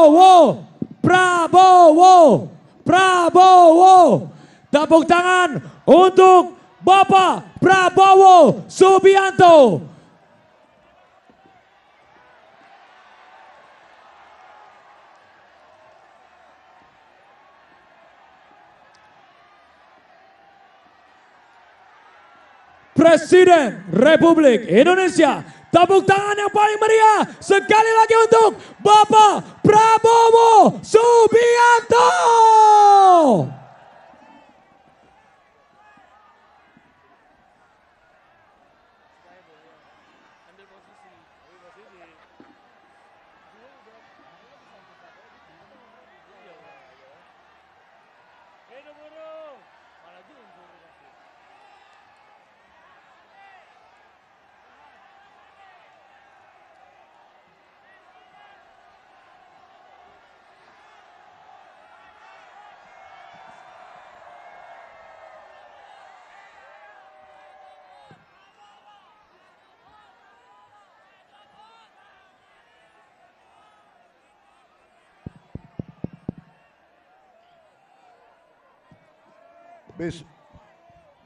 Prabowo, Prabowo, Prabowo. Tepuk tangan untuk Bapak Prabowo Subianto. Presiden Republik Indonesia. Tepuk tangan yang paling meriah sekali lagi untuk Bapak Prabowo Subianto.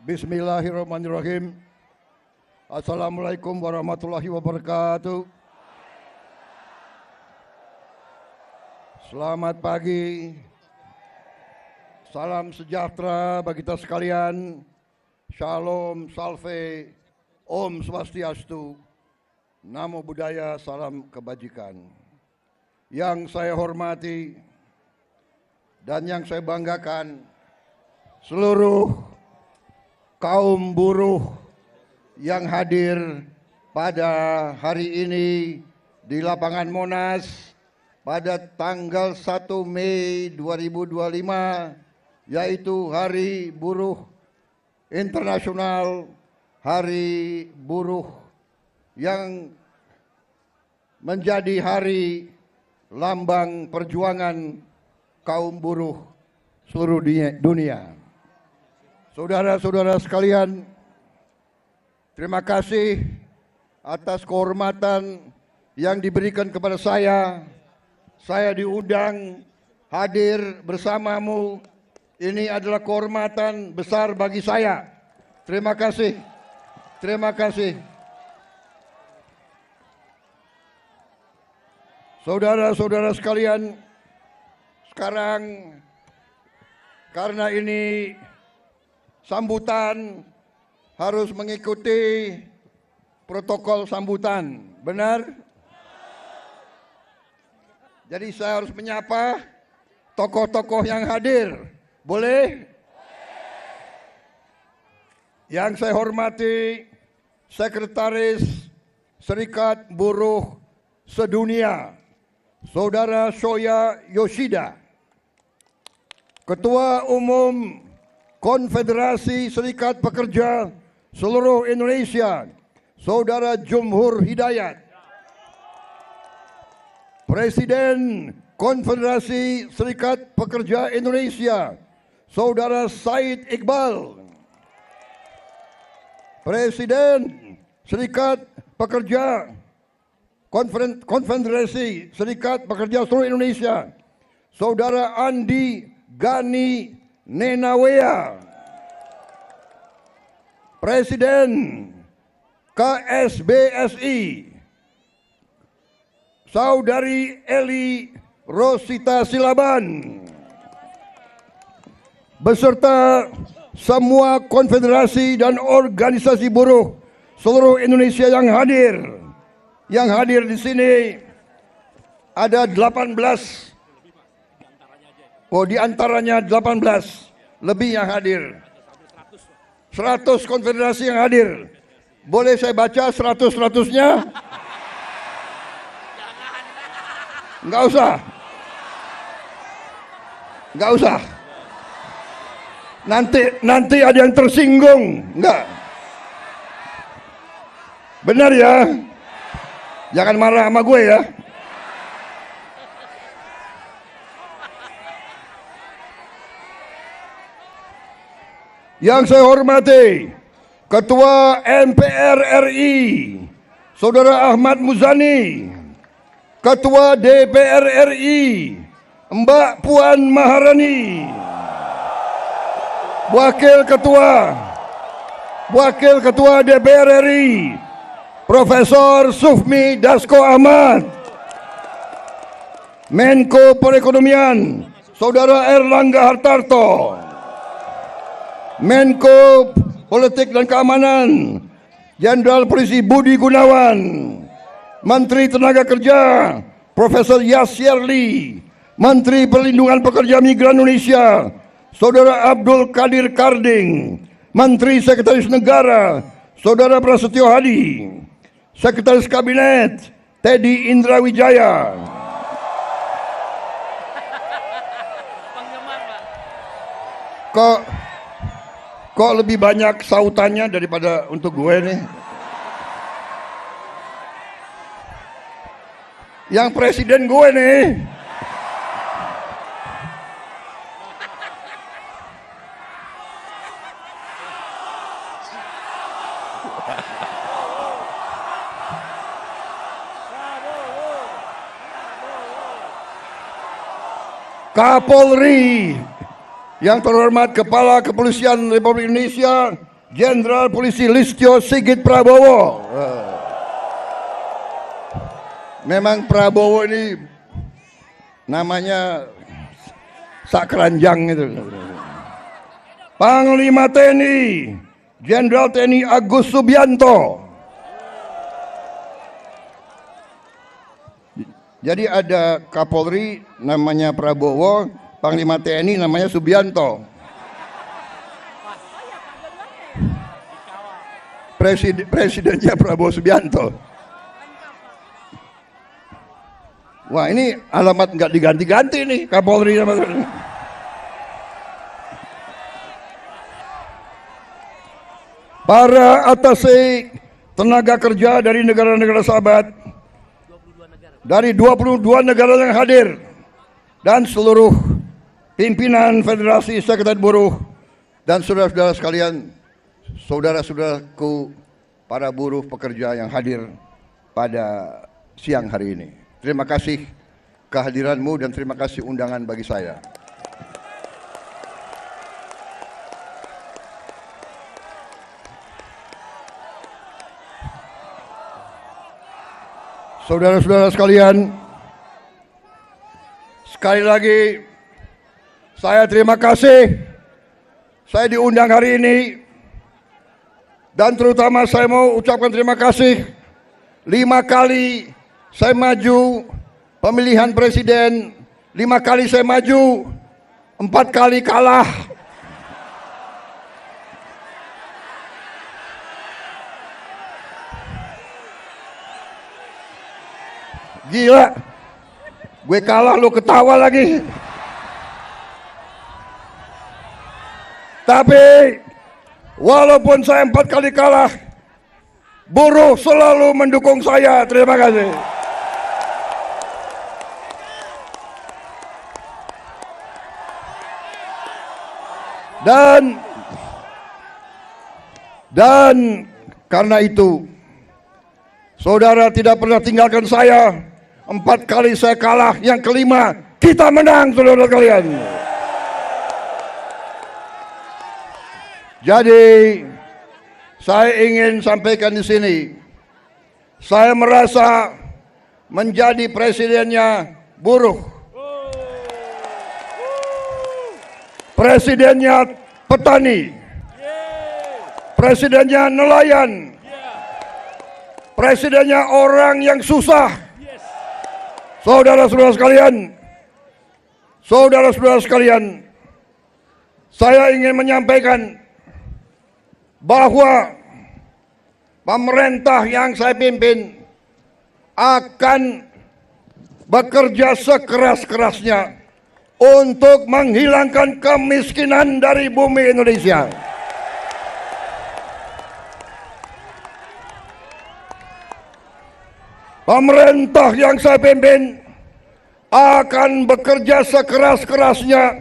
Bismillahirrahmanirrahim. Assalamualaikum warahmatullahi wabarakatuh. Selamat pagi. Salam sejahtera bagi kita sekalian. Shalom, salve, Om Swastiastu. Namo Buddhaya, salam kebajikan. Yang saya hormati dan yang saya banggakan, seluruh kaum buruh yang hadir pada hari ini di lapangan Monas pada tanggal 1 Mei 2025, yaitu Hari Buruh Internasional, Hari Buruh yang menjadi hari lambang perjuangan kaum buruh seluruh dunia. Saudara-saudara sekalian, terima kasih atas kehormatan yang diberikan kepada saya. Saya diundang hadir bersamamu. Ini adalah kehormatan besar bagi saya. Terima kasih. Terima kasih. Saudara-saudara sekalian, sekarang karena ini sambutan harus mengikuti protokol sambutan, benar? Jadi saya harus menyapa tokoh-tokoh yang hadir, boleh? Yang saya hormati Sekretaris Serikat Buruh Sedunia, Saudara Shoya Yoshida, Ketua Umum Konfederasi Serikat Pekerja Seluruh Indonesia, Saudara Jumhur Hidayat, Presiden Konfederasi Serikat Pekerja Indonesia, Saudara Said Iqbal, Presiden Serikat Pekerja Konfederasi Serikat Pekerja Seluruh Indonesia, Saudara Andi Gani Nenawea, Presiden KSBSI, Saudari Eli Rosita Silaban, beserta semua konfederasi dan organisasi buruh seluruh Indonesia yang hadir. Yang hadir di sini ada 18. Oh, di antaranya 18 lebih yang hadir. 100 konfederasi yang hadir. Boleh saya baca 100-100-nya? Enggak usah. Enggak usah. Nanti ada yang tersinggung. Enggak. Benar ya? Jangan marah sama gue ya. Yang saya hormati Ketua MPR RI, Saudara Ahmad Muzani, Ketua DPR RI Mbak Puan Maharani, Wakil Ketua DPR RI Profesor Sufmi Dasko Ahmad, Menko Perekonomian Saudara Erlangga Hartarto, Menko Politik dan Keamanan Jenderal Polisi Budi Gunawan, Menteri Tenaga Kerja Profesor Yasirli, Menteri Perlindungan Pekerja Migran Indonesia Saudara Abdul Qadir Karding, Menteri Sekretaris Negara Saudara Prasetyo Hadi, Sekretaris Kabinet Teddy Indra Wijaya, Kok lebih banyak sautannya daripada untuk gue nih? Yang presiden gue nih. Kapolri yang terhormat Kepala Kepolisian Republik Indonesia Jenderal Polisi Listio Sigit Prabowo. Memang Prabowo ini namanya sakranjang itu. Panglima TNI Jenderal TNI Agus Subianto. Jadi ada Kapolri namanya Prabowo, Panglima TNI namanya Subianto. Presidennya Prabowo Subianto. Wah, ini alamat nggak diganti-ganti nih Kapolri sama para atase tenaga kerja dari negara-negara sahabat, dari 22 negara yang hadir, dan seluruh pimpinan Federasi Sekretariat Buruh dan saudara-saudara sekalian, saudara-saudaraku para buruh pekerja yang hadir pada siang hari ini. Terima kasih kehadiranmu dan terima kasih undangan bagi saya. Saudara-saudara sekalian, sekali lagi saya terima kasih saya diundang hari ini, dan terutama saya mau ucapkan terima kasih 5 kali saya maju pemilihan presiden, 5 kali saya maju, 4 kali kalah. Gila, gue kalah lu ketawa lagi. Tapi walaupun saya 4 kali kalah, buruh selalu mendukung saya. Terima kasih. Dan karena itu, saudara tidak pernah tinggalkan saya. 4 kali saya kalah, yang kelima kita menang, saudara kalian. Jadi saya ingin sampaikan di sini, saya merasa menjadi presidennya buruh, presidennya petani, presidennya nelayan, presidennya orang yang susah. Saudara-saudara sekalian, saya ingin menyampaikan bahwa pemerintah yang saya pimpin akan bekerja sekeras-kerasnya untuk menghilangkan kemiskinan dari bumi Indonesia. Pemerintah yang saya pimpin akan bekerja sekeras-kerasnya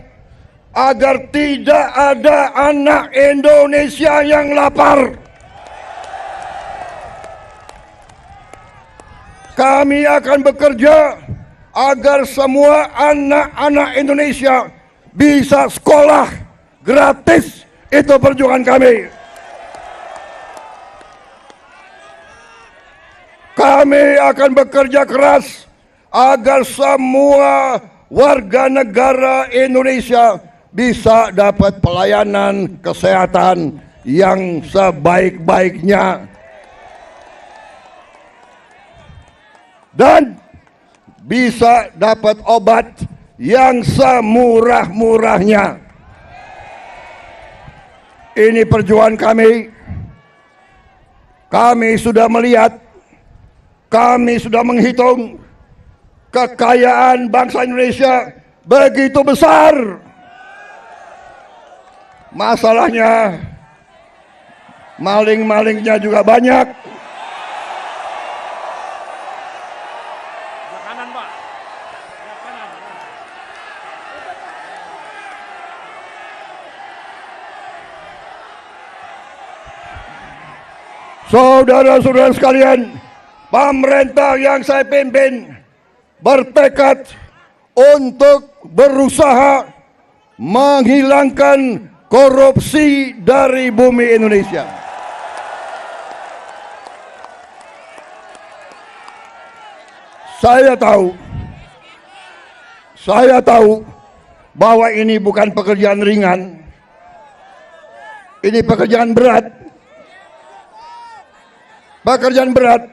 agar tidak ada anak Indonesia yang lapar. Kami akan bekerja agar semua anak-anak Indonesia bisa sekolah gratis. Itu perjuangan kami. Kami akan bekerja keras agar semua warga negara Indonesia bisa dapat pelayanan kesehatan yang sebaik-baiknya dan bisa dapat obat yang semurah-murahnya. Ini perjuangan kami. Kami sudah melihat, kami sudah menghitung kekayaan bangsa Indonesia begitu besar. Masalahnya maling-malingnya juga banyak. Saudara-saudara sekalian, pemerintah yang saya pimpin bertekad untuk berusaha menghilangkan korupsi dari bumi Indonesia. Saya tahu bahwa ini bukan pekerjaan ringan. Ini pekerjaan berat. Pekerjaan berat.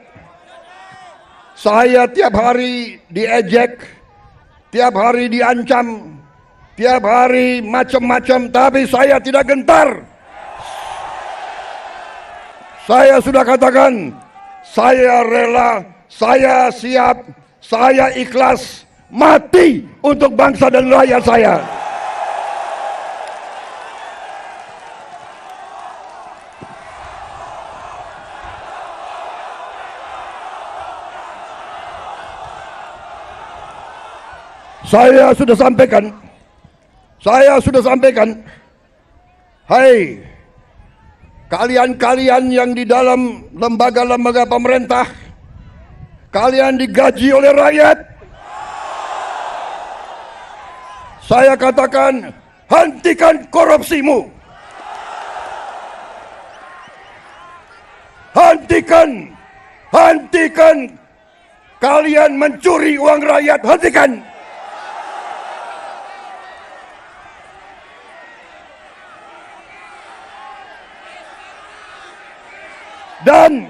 Saya tiap hari diejek, tiap hari diancam, tiap hari macam-macam, tapi saya tidak gentar. Saya sudah katakan, saya rela, saya siap, saya ikhlas mati untuk bangsa dan rakyat saya. Saya sudah sampaikan, hai kalian-kalian yang di dalam lembaga-lembaga pemerintah, kalian digaji oleh rakyat. Saya katakan, hentikan korupsimu. Hentikan kalian mencuri uang rakyat, hentikan. Dan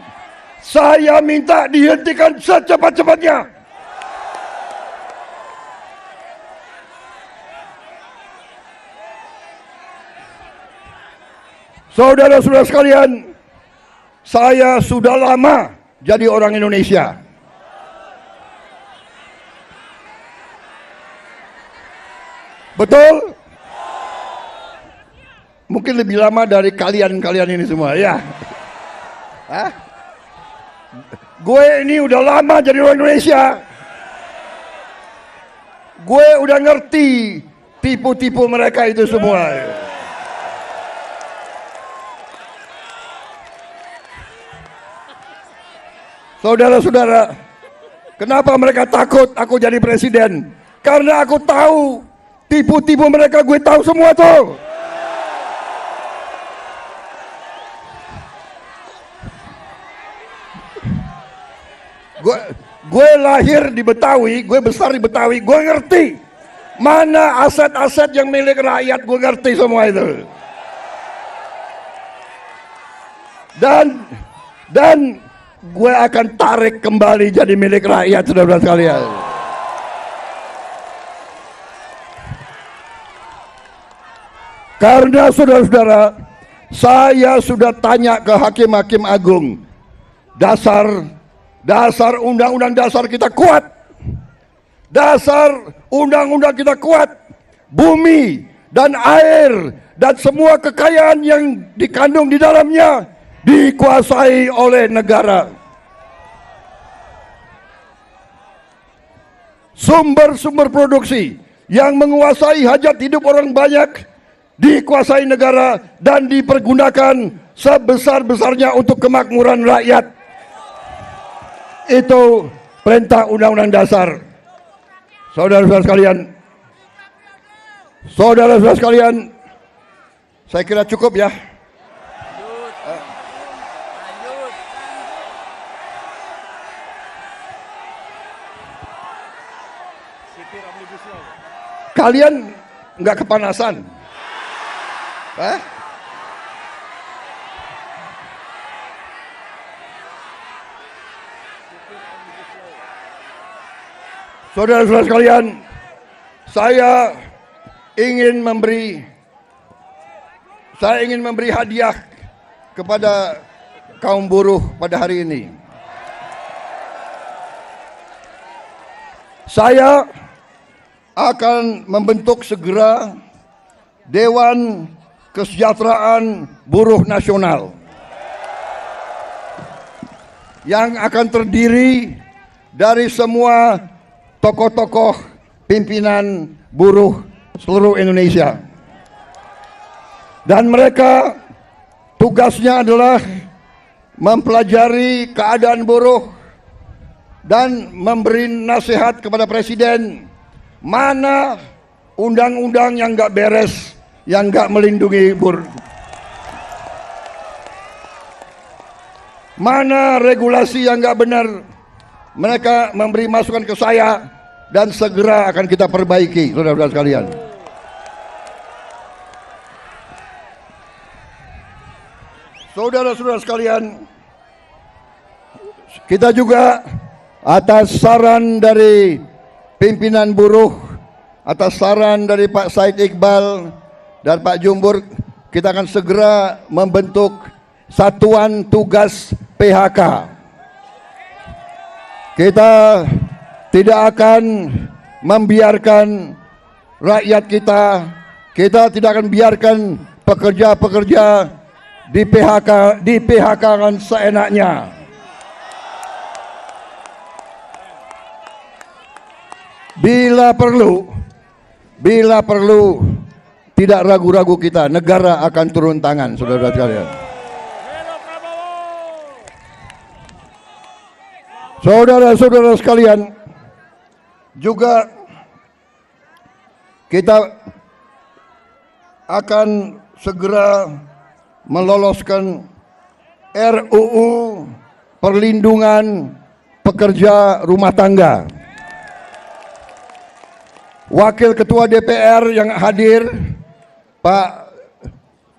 saya minta dihentikan secepat-cepatnya. Saudara-saudara sekalian, saya sudah lama jadi orang Indonesia. Betul? Mungkin lebih lama dari kalian-kalian ini semua, ya. Hah? Gue ini udah lama jadi orang Indonesia. Gue udah ngerti tipu-tipu mereka itu semua. Saudara-saudara, kenapa mereka takut aku jadi presiden? Karena aku tahu tipu-tipu mereka, gue tahu semua tuh. Gue lahir di Betawi, gue besar di Betawi, gue ngerti mana aset-aset yang milik rakyat, gue ngerti semua itu. Dan gue akan tarik kembali jadi milik rakyat, saudara-saudara sekalian. Karena saudara-saudara, saya sudah tanya ke hakim-hakim agung, dasar undang-undang dasar kita kuat. Dasar undang-undang kita kuat. Bumi dan air dan semua kekayaan yang dikandung di dalamnya dikuasai oleh negara. Sumber-sumber produksi yang menguasai hajat hidup orang banyak dikuasai negara dan dipergunakan sebesar-besarnya untuk kemakmuran rakyat. Itu perintah Undang-Undang Dasar. Saudara-saudara sekalian, saya kira cukup ya. Kalian nggak kepanasan? Saudara-saudara sekalian, saya ingin memberi hadiah kepada kaum buruh pada hari ini. Saya akan membentuk segera Dewan Kesejahteraan Buruh Nasional yang akan terdiri dari semua tokoh-tokoh pimpinan buruh seluruh Indonesia. Dan mereka tugasnya adalah mempelajari keadaan buruh dan memberi nasihat kepada Presiden mana undang-undang yang nggak beres, yang nggak melindungi buruh, mana regulasi yang nggak benar. Mereka memberi masukan ke saya dan segera akan kita perbaiki, saudara-saudara sekalian. Saudara-saudara sekalian, kita juga atas saran dari pimpinan buruh, atas saran dari Pak Said Iqbal dan Pak Jumbur, kita akan segera membentuk Satuan Tugas PHK. Kita tidak akan membiarkan rakyat kita tidak akan biarkan pekerja-pekerja di PHK-kan seenaknya. Bila perlu, tidak ragu-ragu kita, negara akan turun tangan, saudara-saudara sekalian. Saudara-saudara sekalian, juga kita akan segera meloloskan RUU Perlindungan Pekerja Rumah Tangga. Wakil Ketua DPR yang hadir, Pak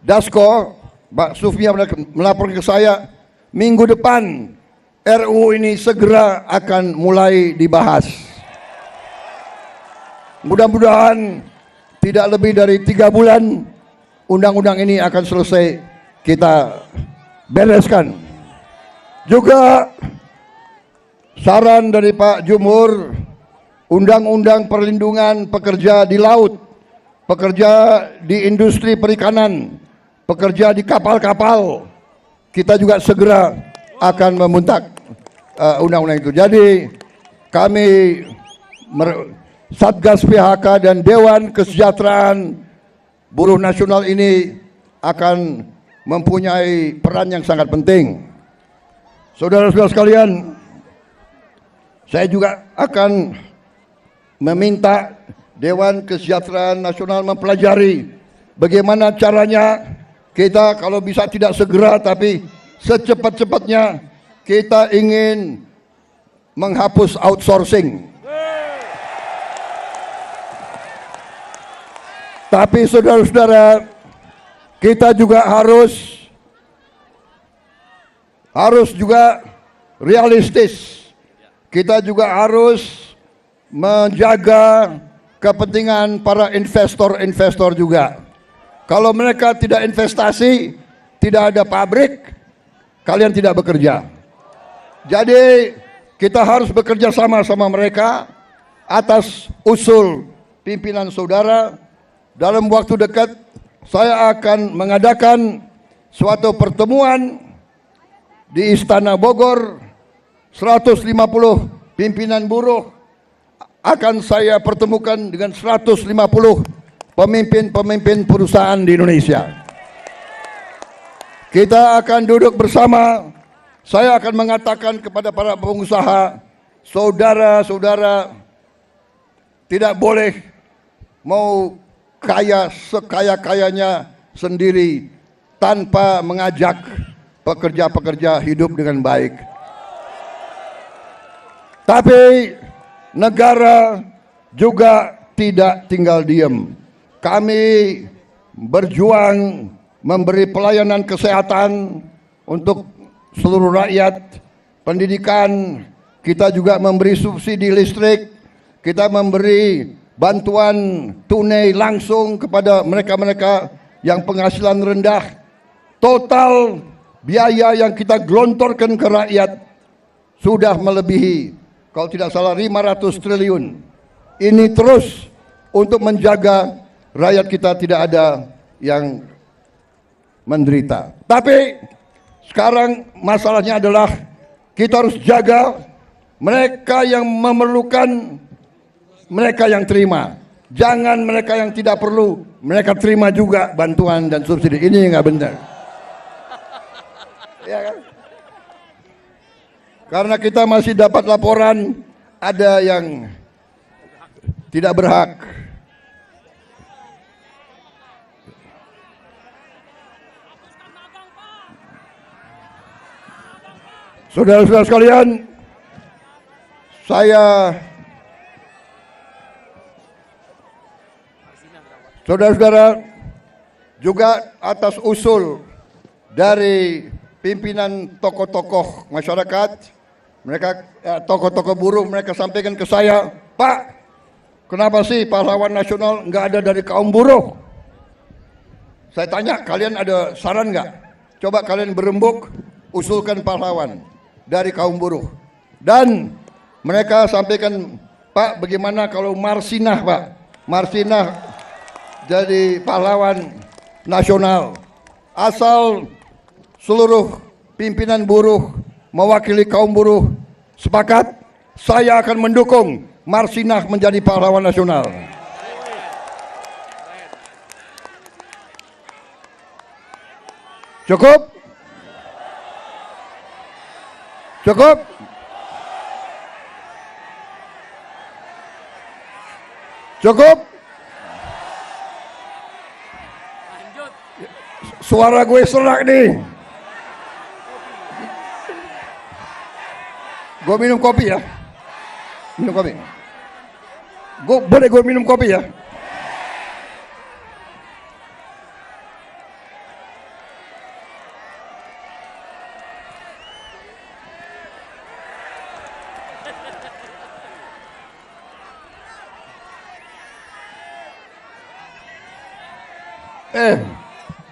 Dasko, Pak Sufmi melaporkan ke saya, minggu depan RUU ini segera akan mulai dibahas. Mudah-mudahan tidak lebih dari 3 bulan undang-undang ini akan selesai kita bereskan. Juga saran dari Pak Jumhur, Undang-Undang Perlindungan Pekerja di Laut, pekerja di industri perikanan, pekerja di kapal-kapal, kita juga segera akan membentuk undang-undang itu. Jadi kami Satgas PHK dan Dewan Kesejahteraan Buruh Nasional ini akan mempunyai peran yang sangat penting. Saudara-saudara sekalian, saya juga akan meminta Dewan Kesejahteraan Nasional mempelajari bagaimana caranya kita kalau bisa tidak segera tapi secepat-cepatnya kita ingin menghapus outsourcing. Tapi saudara-saudara, kita juga harus juga realistis. Kita juga harus menjaga kepentingan para investor juga. Kalau mereka tidak investasi, tidak ada pabrik, kalian tidak bekerja. Jadi kita harus bekerja sama mereka atas usul pimpinan saudara. Dalam waktu dekat saya akan mengadakan suatu pertemuan di Istana Bogor. 150 pimpinan buruh akan saya pertemukan dengan 150 pemimpin-pemimpin perusahaan di Indonesia. Kita akan duduk bersama. Saya akan mengatakan kepada para pengusaha, saudara-saudara tidak boleh mau kaya sekaya-kayanya sendiri tanpa mengajak pekerja-pekerja hidup dengan baik. Tapi negara juga tidak tinggal diam. Kami berjuang memberi pelayanan kesehatan untuk seluruh rakyat, pendidikan, kita juga memberi subsidi listrik, kita memberi bantuan tunai langsung kepada mereka-mereka yang penghasilan rendah. Total biaya yang kita gelontorkan ke rakyat sudah melebihi, kalau tidak salah, 500 triliun. Ini terus untuk menjaga rakyat kita tidak ada yang menderita. Tapi sekarang masalahnya adalah kita harus jaga mereka yang memerlukan, mereka yang terima. Jangan mereka yang tidak perlu, mereka terima juga bantuan dan subsidi. Ini nggak benar. Ya kan? Karena kita masih dapat laporan ada yang tidak berhak. Saudara-saudara sekalian, saudara-saudara, juga atas usul dari pimpinan tokoh-tokoh masyarakat, mereka tokoh-tokoh buruh, mereka sampaikan ke saya, Pak, kenapa sih pahlawan nasional nggak ada dari kaum buruh? Saya tanya, kalian ada saran nggak? Coba kalian berembuk, usulkan pahlawan dari kaum buruh. Dan mereka sampaikan, Pak, bagaimana kalau Marsinah, Pak? Marsinah jadi pahlawan nasional. Asal seluruh pimpinan buruh mewakili kaum buruh sepakat, saya akan mendukung Marsinah menjadi pahlawan nasional. Cukup? Cukup? Cukup? Suara gue serak nih. Gue minum kopi ya. Minum kopi. Boleh gue minum kopi ya?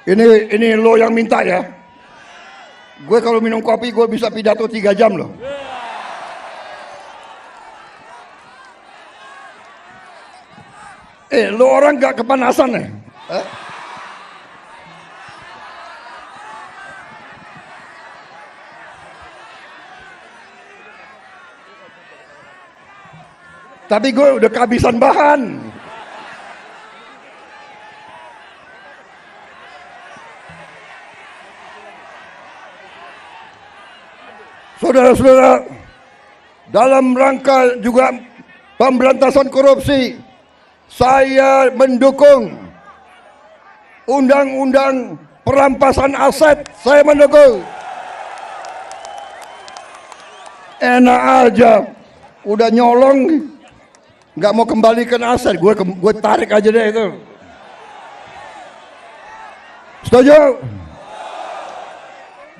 Ini lo yang minta ya. Gue kalau minum kopi gue bisa pidato 3 jam loh. Lo orang gak kepanasan ya? Tapi gue udah kehabisan bahan. Saudara-saudara, dalam rangka juga pemberantasan korupsi, saya mendukung undang-undang perampasan aset. Saya mendukung. Enak aja, udah nyolong, nggak mau kembalikan aset, gue tarik aja deh itu. Setuju?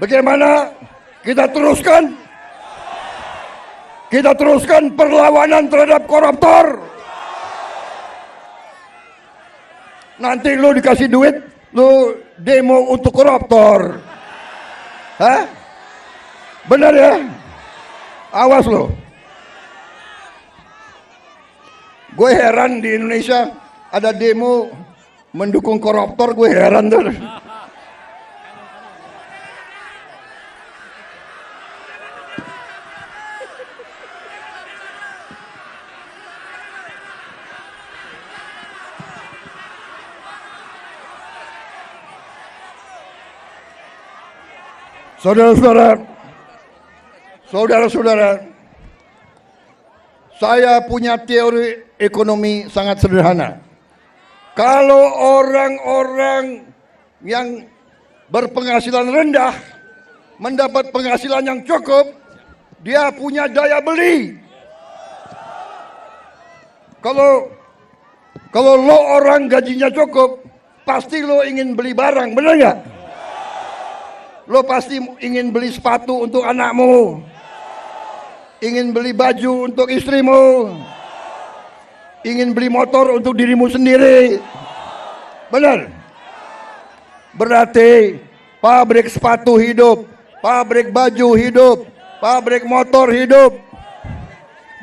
Bagaimana? Kita teruskan perlawanan terhadap koruptor. Nanti lu dikasih duit, lu demo untuk koruptor. Hah? Benar ya? Awas lo. Gue heran di Indonesia ada demo mendukung koruptor, gue heran tuh. Saudara-saudara, Saya punya teori ekonomi sangat sederhana. Kalau orang-orang yang berpenghasilan rendah mendapat penghasilan yang cukup, dia punya daya beli. Kalau lo orang gajinya cukup, pasti lo ingin beli barang, benar nggak? Lo pasti ingin beli sepatu untuk anakmu, ingin beli baju untuk istrimu, ingin beli motor untuk dirimu sendiri, benar? Berarti pabrik sepatu hidup, pabrik baju hidup, pabrik motor hidup.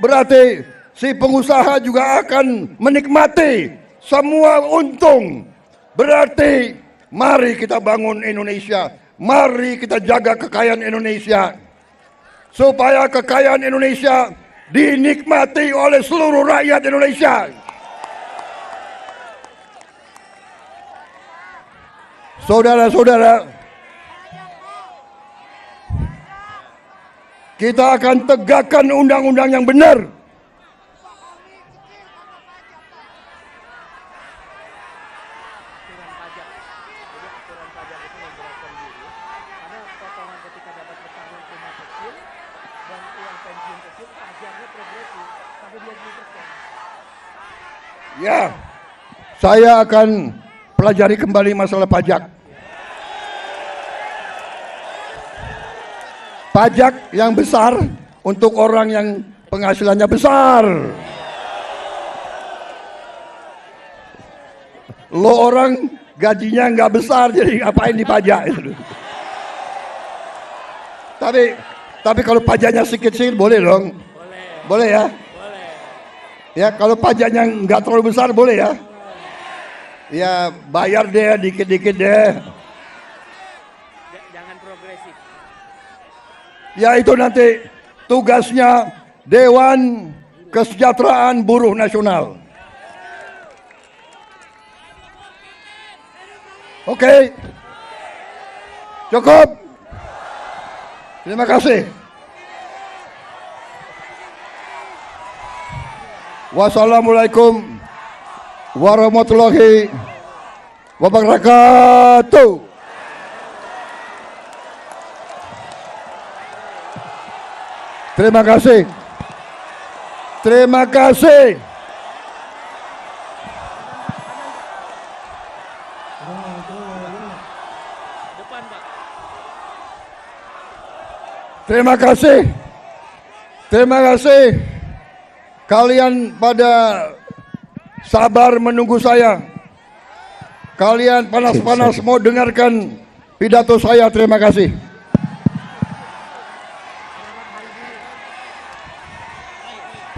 Berarti si pengusaha juga akan menikmati semua untung. Berarti mari kita bangun Indonesia, mari kita jaga kekayaan Indonesia, supaya kekayaan Indonesia dinikmati oleh seluruh rakyat Indonesia. Saudara-saudara, kita akan tegakkan undang-undang yang benar. Ya, saya akan pelajari kembali masalah pajak. Pajak yang besar untuk orang yang penghasilannya besar. Lo orang gajinya nggak besar, jadi ngapain dipajak? Tapi kalau pajaknya sedikit-sedikit boleh dong. Boleh ya? Ya, kalau pajaknya nggak terlalu besar boleh ya? Ya, bayar deh dikit-dikit deh. Jangan progresif. Ya, itu nanti tugasnya Dewan Kesejahteraan Buruh Nasional. Oke. Cukup. Terima kasih. Wassalamualaikum warahmatullahi wabarakatuh. Terima kasih. Terima kasih. Terima kasih. Terima kasih. Kalian pada sabar menunggu saya. Kalian panas-panas mau dengarkan pidato saya. Terima kasih.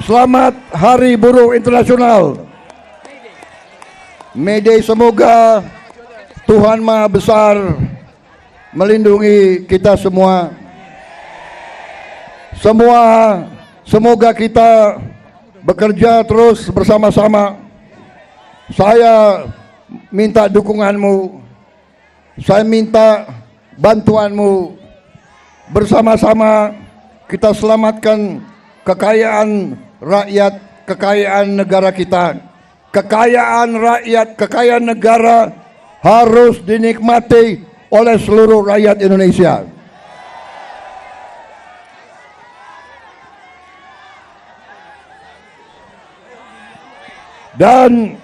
Selamat Hari Buruh Internasional. May Day, semoga Tuhan Maha Besar melindungi kita semua. Semoga kita bekerja terus bersama-sama. Saya minta dukunganmu, saya minta bantuanmu. Bersama-sama kita selamatkan kekayaan rakyat, kekayaan negara kita. Kekayaan rakyat, kekayaan negara harus dinikmati oleh seluruh rakyat Indonesia. Dan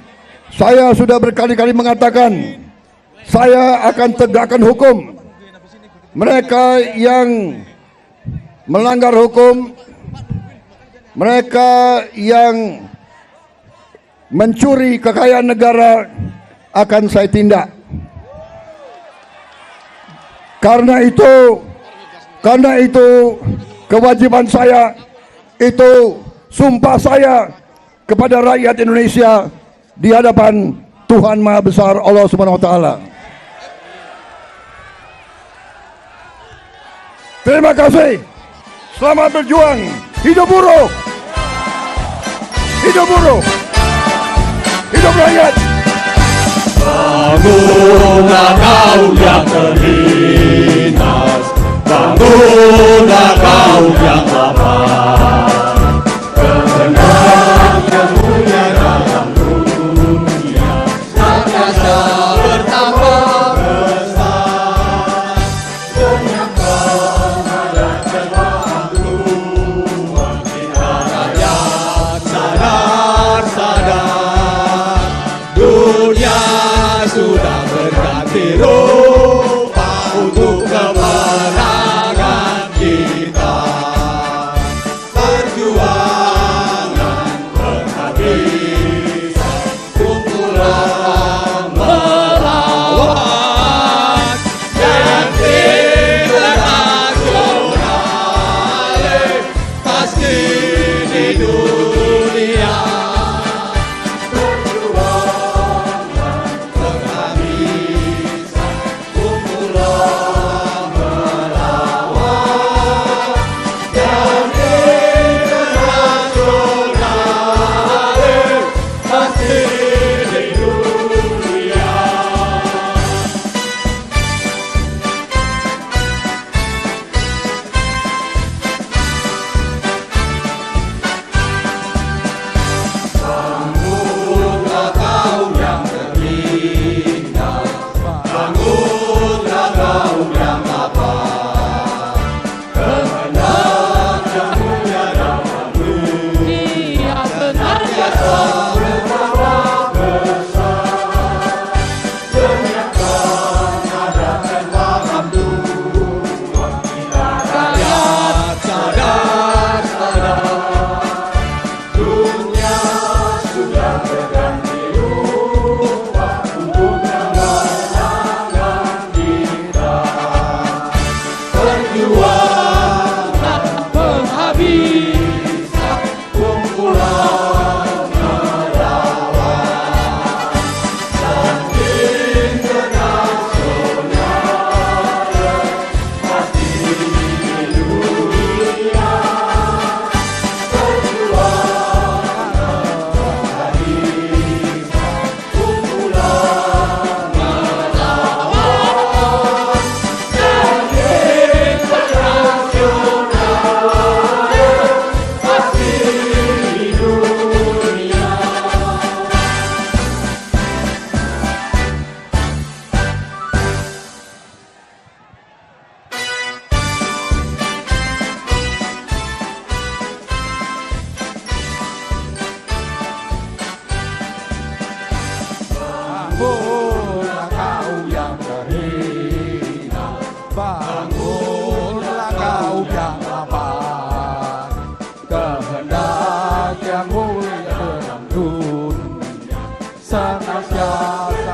saya sudah berkali-kali mengatakan, saya akan tegakkan hukum. Mereka yang melanggar hukum, mereka yang mencuri kekayaan negara akan saya tindak. Karena itu kewajiban saya, itu sumpah saya kepada rakyat Indonesia di hadapan Tuhan Maha Besar Allah Subhanahu wa taala. Terima kasih. Selamat berjuang. Hidup buruh. Hidup buruh. Hidup rakyat. Bangunlah kau yang terlintas, bangunlah kau yang lapar. senantiasa